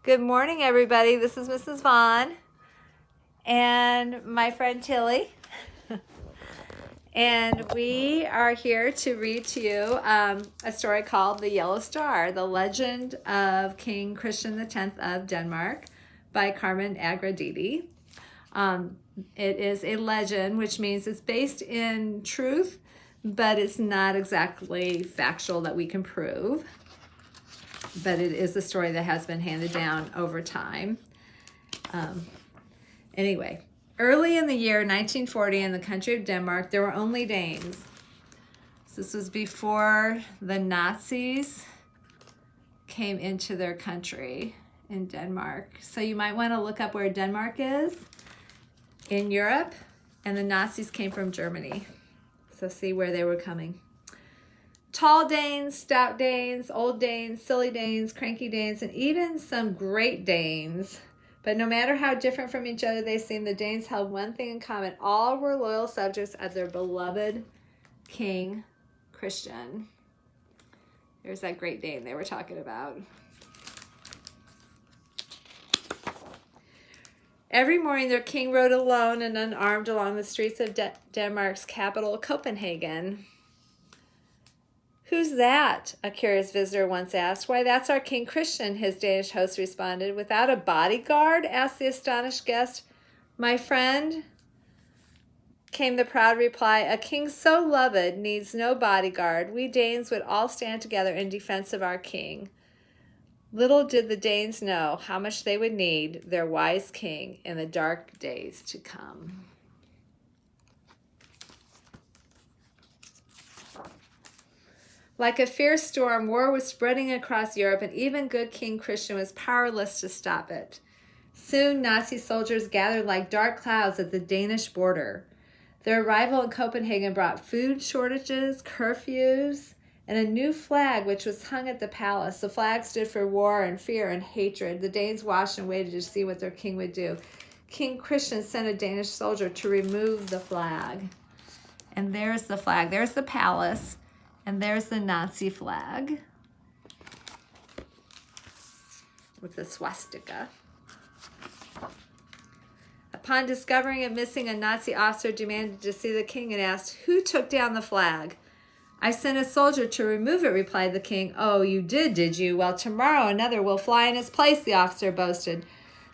Good morning, everybody. This is Mrs. Vaughn and my friend Tilly. And we are here to read to you a story called The Yellow Star, The Legend of King Christian X of Denmark by Carmen Agradidi. It is a legend, which means it's based in truth, but it's not exactly factual that we can prove. But it is a story that has been handed down over time. Anyway, early in the year 1940 in the country of Denmark, there were only Danes. So this was before the Nazis came into their country in Denmark. So you might want to look up where Denmark is in Europe, and the Nazis came from Germany. So see where they were coming. Tall Danes, stout Danes, old Danes, silly Danes, cranky Danes, and even some great Danes. But no matter how different from each other they seemed, the Danes held one thing in common. All were loyal subjects of their beloved King Christian. There's that great Dane they were talking about. Every morning their king rode alone and unarmed along the streets of Denmark's capital, Copenhagen. "Who's that?" a curious visitor once asked. "Why, that's our King Christian," his Danish host responded. "Without a bodyguard?" asked the astonished guest. "My friend," came the proud reply, "a king so loved needs no bodyguard. We Danes would all stand together in defense of our king." Little did the Danes know how much they would need their wise king in the dark days to come. Like a fierce storm, war was spreading across Europe, and even good King Christian was powerless to stop it. Soon, Nazi soldiers gathered like dark clouds at the Danish border. Their arrival in Copenhagen brought food shortages, curfews, and a new flag which was hung at the palace. The flag stood for war and fear and hatred. The Danes watched and waited to see what their king would do. King Christian sent a Danish soldier to remove the flag. And there's the flag. There's the palace. And there's the Nazi flag with the swastika. Upon discovering it missing, a Nazi officer demanded to see the king and asked, "Who took down the flag?" "I sent a soldier to remove it," replied the king. "Oh, you did you? Well, tomorrow another will fly in its place," the officer boasted.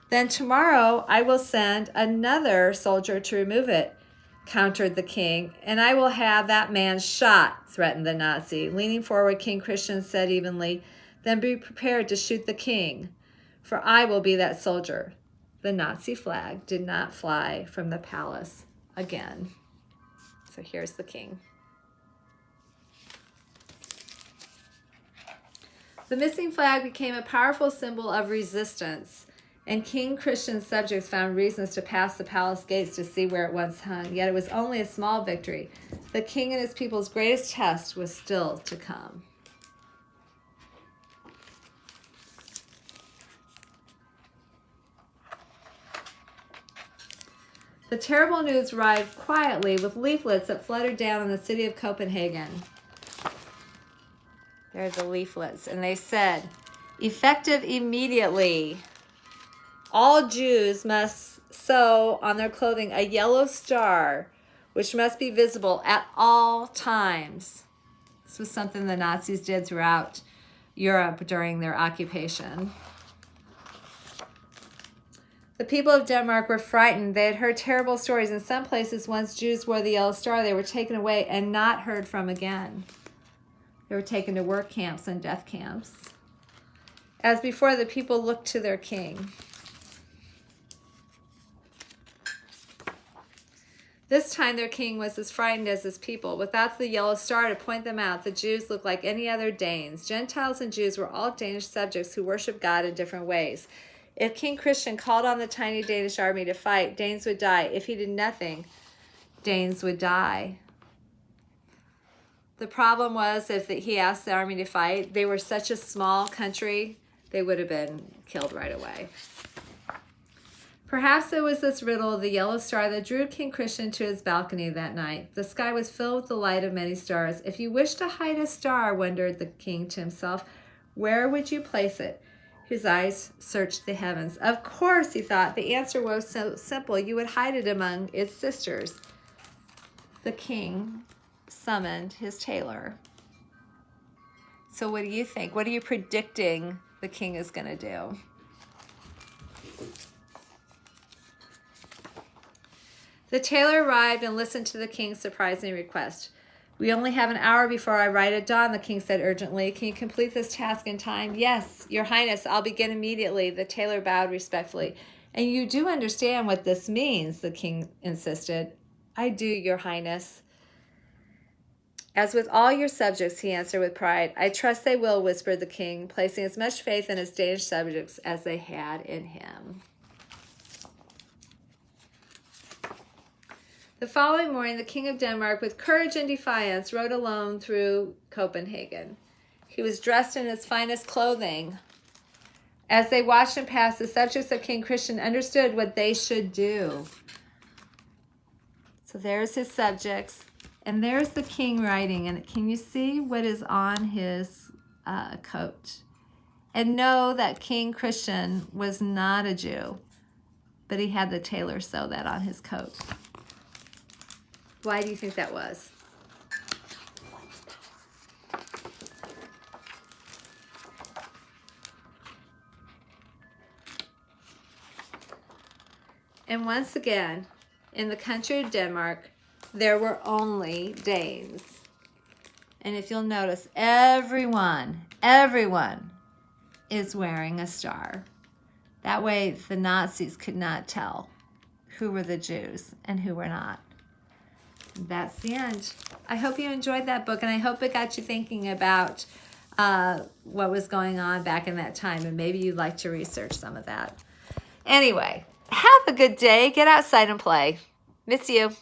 "Then tomorrow I will send another soldier to remove it," countered the king, "and I will have that man shot," threatened the Nazi. Leaning forward, King Christian said evenly, "Then be prepared to shoot the king, for I will be that soldier." The Nazi flag did not fly from the palace again. So here's the king. The missing flag became a powerful symbol of resistance, and King Christian's subjects found reasons to pass the palace gates to see where it once hung. Yet it was only a small victory. The king and his people's greatest test was still to come. The terrible news arrived quietly with leaflets that fluttered down on the city of Copenhagen. There are the leaflets, and they said, "Effective immediately. All Jews must sew on their clothing a yellow star, which must be visible at all times." This was something the Nazis did throughout Europe during their occupation. The people of Denmark were frightened. They had heard terrible stories. In some places, once Jews wore the yellow star, they were taken away and not heard from again. They were taken to work camps and death camps. As before, the people looked to their king. This time their king was as frightened as his people. Without the yellow star to point them out, the Jews looked like any other Danes. Gentiles and Jews were all Danish subjects who worshiped God in different ways. If King Christian called on the tiny Danish army to fight, Danes would die. If he did nothing, Danes would die. The problem was if he asked the army to fight, they were such a small country, they would have been killed right away. Perhaps it was this riddle of the yellow star that drew King Christian to his balcony that night. The sky was filled with the light of many stars. If you wish to hide a star, wondered the king to himself, where would you place it? whose eyes searched the heavens. Of course, he thought, the answer was so simple. You would hide it among its sisters. The king summoned his tailor. So what do you think? What are you predicting the king is going to do? The tailor arrived and listened to the king's surprising request. We only have an hour before I ride at dawn, the king said urgently. Can you complete this task in time? Yes, your highness, I'll begin immediately. The tailor bowed respectfully. And you do understand what this means, the king insisted. I do, your highness. As with all your subjects, he answered with pride. I trust they will, whispered the king, placing as much faith in his Danish subjects as they had in him. The following morning, the King of Denmark, with courage and defiance, rode alone through Copenhagen. He was dressed in his finest clothing. As they watched him pass, the subjects of King Christian understood what they should do. So there's his subjects, and there's the king riding. And can you see what is on his coat? And know that King Christian was not a Jew, but he had the tailor sew that on his coat. Why do you think that was? And once again, in the country of Denmark, there were only Danes. And if you'll notice, everyone is wearing a star. That way the Nazis could not tell who were the Jews and who were not. That's the end. I hope you enjoyed that book, and I hope it got you thinking about what was going on back in that time, and maybe you'd like to research some of that. Anyway, have a good day. Get outside and play. Miss you.